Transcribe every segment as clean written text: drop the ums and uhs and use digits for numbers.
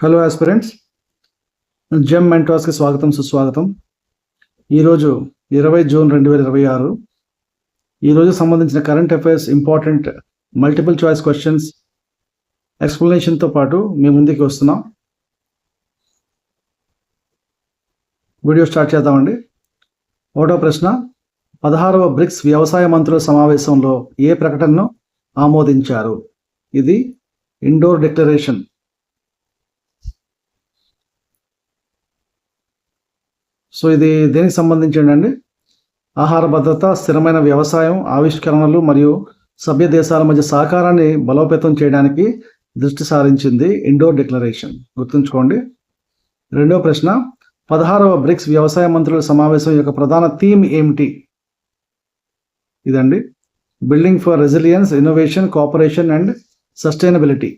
Hello aspirants, gem మెంటార్స్కి స్వాగతం సుస్వాగతం. ఈరోజు 20 జూన్ 2026. ఈరోజు సంబంధించిన current affairs important multiple choice questions ఎక్స్ప్లెనేషన్తో పాటు మీ ముందుకు వస్తున్నాం. వీడియో స్టార్ట్ చేద్దామండి. ఒకటో ప్రశ్న, 16వ బ్రిక్స్ వ్యవసాయ మంత్రుల సమావేశంలో ఏ ప్రకటనను ఆమోదించారు? ఇది ఇండోర్ డిక్లరేషన్. సో ఇది దేనికి సంబంధించిందండి? ఆహార భద్రత, స్థిరమైన వ్యవసాయం, ఆవిష్కరణలు మరియు సభ్య దేశాల మధ్య సహకారాన్ని బలోపేతం చేయడానికి దృష్టి సారించింది ఇండోర్ డిక్లరేషన్. గుర్తుంచుకోండి. రెండో ప్రశ్న, 16వ బ్రిక్స్ వ్యవసాయ మంత్రుల సమావేశం యొక్క ప్రధాన థీమ్ ఏమిటి? ఇదండి, building for resilience, innovation, cooperation and sustainability.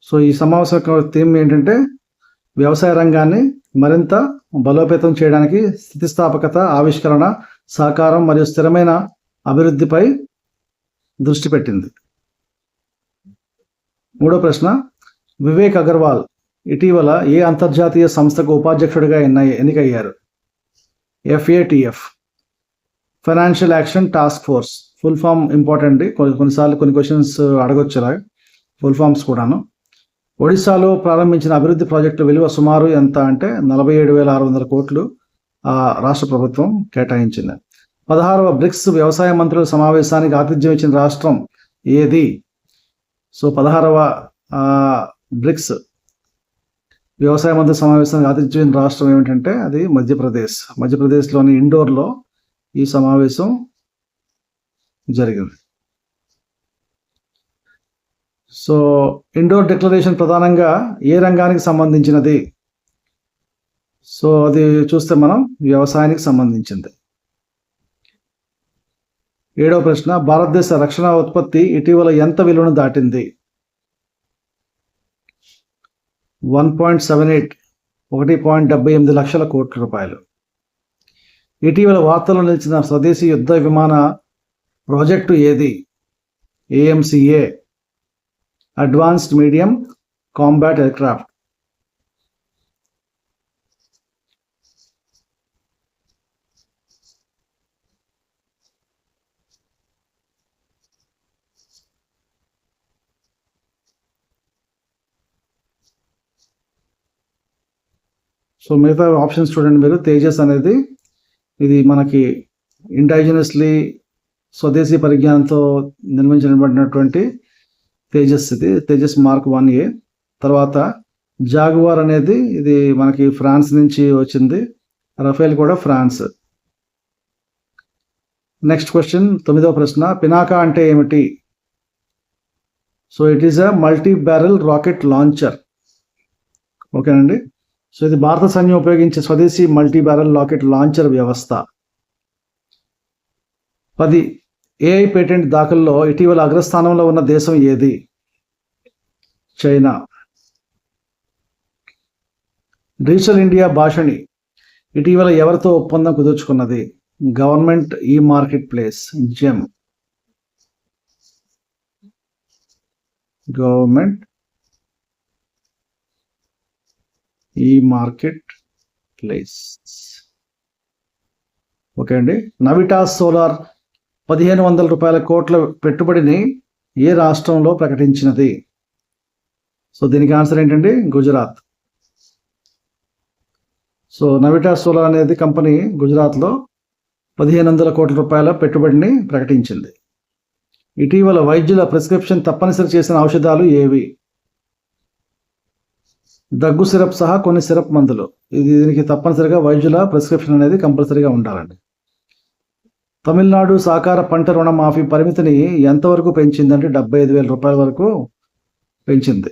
So ఈ సమావేశం యొక్క థీమ్ ఏంటంటే వ్యవసాయ రంగాన్ని మరింత బలోపేతం చేయడానికి స్థితిస్థాపకత, ఆవిష్కరణ, సహకారం మరియు స్థిరమైన అభివృద్ధిపై దృష్టి పెట్టింది. మూడో ప్రశ్న, వివేక్ అగర్వాల్ ఇటీవల ఏ అంతర్జాతీయ సంస్థకు ఉపాధ్యక్షుడిగా ఎన్నికయ్యారు? FATF, financial action task force. Full form important. కొన్నిసార్లు కొన్ని క్వశ్చన్స్ అడగొచ్చు ఫుల్ ఫామ్స్ కూడాను. ఒడిశాలో ప్రారంభించిన అభివృద్ధి ప్రాజెక్టుల విలువ సుమారు ఎంత అంటే 47,600 కోట్లు రాష్ట్ర ప్రభుత్వం కేటాయించింది. 16వ బ్రిక్స్ వ్యవసాయ మంత్రుల సమావేశానికి ఆతిథ్యం ఇచ్చిన రాష్ట్రం ఏది? సో 16వ బ్రిక్స్ వ్యవసాయ మంత్రుల సమావేశానికి ఆతిథ్యం ఇచ్చిన రాష్ట్రం ఏమిటంటే అది మధ్యప్రదేశ్. మధ్యప్రదేశ్లోని ఇండోర్లో ఈ సమావేశం జరిగింది. సో ఇండోర్ డిక్లరేషన్ ప్రధానంగా ఏ రంగానికి సంబంధించినది? సో అది చూస్తే మనం వ్యవసాయానికి సంబంధించింది. ఏడవ ప్రశ్న, భారతదేశ రక్షణ ఉత్పత్తి ఇటీవల ఎంత విలువను దాటింది? 1.78 లక్షల కోట్ల రూపాయలు. ఇటీవల వార్తల్లో నిలిచిన స్వదేశీ యుద్ధ విమాన ప్రాజెక్టు ఏది? AMCA, advanced medium combat aircraft. So మిగతా ఆప్షన్స్ చూడండి మీరు. తేజస్ అనేది ఇది మనకి ఇండైజినస్లీ స్వదేశీ పరిజ్ఞానంతో నిర్మించబడినటువంటి తేజస్. ఇది తేజస్ మార్క్ 1A. తర్వాత జాగువార్ అనేది ఇది మనకి ఫ్రాన్స్ నుంచి వచ్చింది. రఫేల్ కూడా ఫ్రాన్స్. నెక్స్ట్ క్వశ్చన్, 9వ ప్రశ్న, పినాకా అంటే ఏమిటి? So it is a multi barrel rocket launcher. ఓకేనండి. సో ఇది భారత సైన్యం ఉపయోగించే స్వదేశీ మల్టీ బ్యారెల్ రాకెట్ లాంచర్ వ్యవస్థ. 10, AI పేటెంట్ దాఖల్లో ఇటీవల అగ్రస్థానంలో ఉన్న దేశం ఏది? చైనా. డిజిటల్ ఇండియా భాషని ఇటీవల ఎవరితో ఒప్పందం కుదుర్చుకున్నది? గవర్నమెంట్ ఈ మార్కెట్ ప్లేస్, జెమ్. గవర్నమెంట్ ఈ మార్కెట్ ప్లేస్. ఓకే అండి. నవిటాస్ సోలార్ 1,500 కోట్ల పెట్టుబడిని ఏ రాష్ట్రంలో ప్రకటించినది? సో దీనికి ఆన్సర్ ఏంటండి? గుజరాత్. సో నవిటాస్ సోలార్ అనేది కంపెనీ గుజరాత్లో 1,500 కోట్ల రూపాయల పెట్టుబడిని ప్రకటించింది. ఇటీవల వైద్యుల ప్రిస్క్రిప్షన్ తప్పనిసరి చేసిన ఔషధాలు ఏవి? దగ్గు సిరప్ సహా కొన్ని సిరప్ మందులు. దీనికి తప్పనిసరిగా వైద్యుల ప్రిస్క్రిప్షన్ అనేది కంపల్సరీగా ఉండాలండి. తమిళనాడు సహకార పంట రుణ మాఫీ పరిమితిని ఎంతవరకు పెంచిందంటే 75,000 రూపాయల వరకు పెంచింది.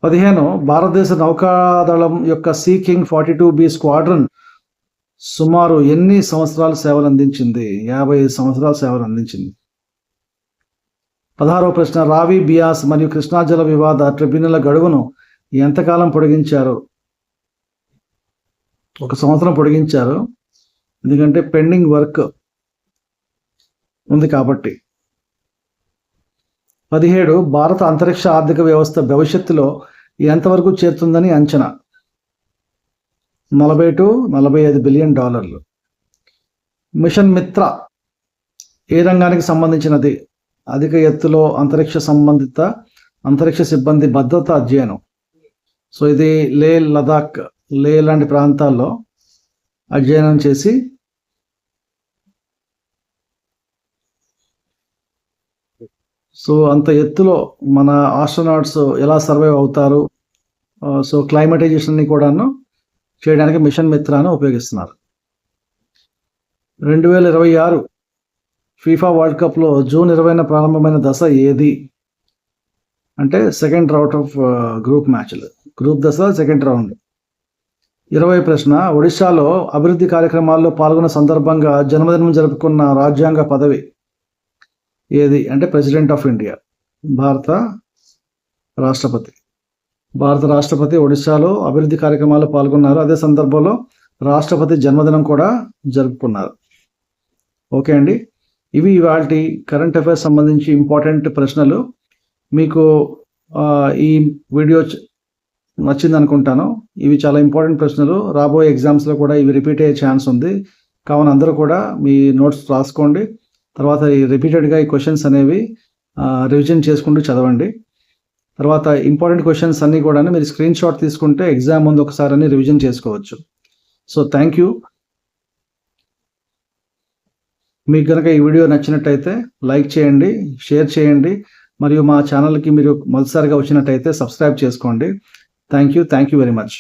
15, భారతదేశ నౌకాదళం యొక్క సీ కింగ్ 42B స్క్వాడ్రన్ సుమారు ఎన్ని సంవత్సరాలు సేవలు అందించింది? 55 సంవత్సరాలు సేవలు అందించింది. 16వ ప్రశ్న, రావి, బియాస్ మరియు కృష్ణా జల వివాద ట్రిబ్యునల్ గడువును ఎంతకాలం పొడిగించారు? 1 సంవత్సరం పొడిగించారు. ఎందుకంటే పెండింగ్ వర్క్ ఉంది కాబట్టి. 17 భారత అంతరిక్ష ఆర్థిక వ్యవస్థ భవిష్యత్తులో ఎంతవరకు చేరుతుందని అంచనా? 40 to 45 బిలియన్ డాలర్లు. మిషన్ మిత్ర ఏ రంగానికి సంబంధించినది? అధిక ఎత్తులో అంతరిక్ష సంబంధిత అంతరిక్ష సిబ్బంది భద్రత అధ్యయనం. సో ఇది లే లదాఖ్, లే లాంటి ప్రాంతాల్లో అధ్యయనం చేసి సో అంత ఎత్తులో మన ఆస్ట్రోనాట్స్ ఎలా సర్వైవ్ అవుతారు, సో క్లైమటైజేషన్ని కూడాను చేయడానికి మిషన్ మిత్రాను ఉపయోగిస్తున్నారు. 2026 ఫీఫా వరల్డ్ కప్లో జూన్ 20న ప్రారంభమైన దశ ఏది? అంటే సెకండ్ రౌండ్ ఆఫ్ గ్రూప్ మ్యాచ్లు, గ్రూప్ దశ సెకండ్ రౌండ్. 20 ప్రశ్న, ఒడిశాలో అభివృద్ధి కార్యక్రమాల్లో పాల్గొన్న సందర్భంగా జన్మదినం జరుపుకున్న రాజ్యాంగ పదవి ఏది? అంటే ప్రెసిడెంట్ ఆఫ్ ఇండియా, భారత రాష్ట్రపతి. భారత రాష్ట్రపతి ఒడిశాలో అభివృద్ధి కార్యక్రమాల్లో పాల్గొన్నారు. అదే సందర్భంలో రాష్ట్రపతి జన్మదినం కూడా జరుపుకున్నారు. ఓకే అండి, ఇవి ఇవాల్టి కరెంట్ అఫైర్స్ సంబంధించి ఇంపార్టెంట్ ప్రశ్నలు. మీకు ఈ వీడియో నచ్చింది అనుకుంటాను. ఇవి చాలా ఇంపార్టెంట్ ప్రశ్నలు. రాబోయే ఎగ్జామ్స్లో కూడా ఇవి రిపీట్ అయ్యే ఛాన్స్ ఉంది. కావున అందరూ కూడా మీ నోట్స్ రాసుకోండి. తర్వాత ఈ రిపీటెడ్గా ఈ క్వశ్చన్స్ అనేవి రివిజన్ చేసుకుంటూ చదవండి. తర్వాత ఇంపార్టెంట్ క్వశ్చన్స్ అన్నీ కూడా మీరు స్క్రీన్ షాట్ తీసుకుంటే ఎగ్జామ్ ముందు ఒకసారి అన్ని రివిజన్ చేసుకోవచ్చు. So thank you. మీకు కనుక ఈ వీడియో నచ్చినట్టయితే లైక్ చేయండి, షేర్ చేయండి, మరియు మా ఛానల్కి మీరు మొదటిసారిగా వచ్చినట్టయితే సబ్స్క్రైబ్ చేసుకోండి. Thank you very much.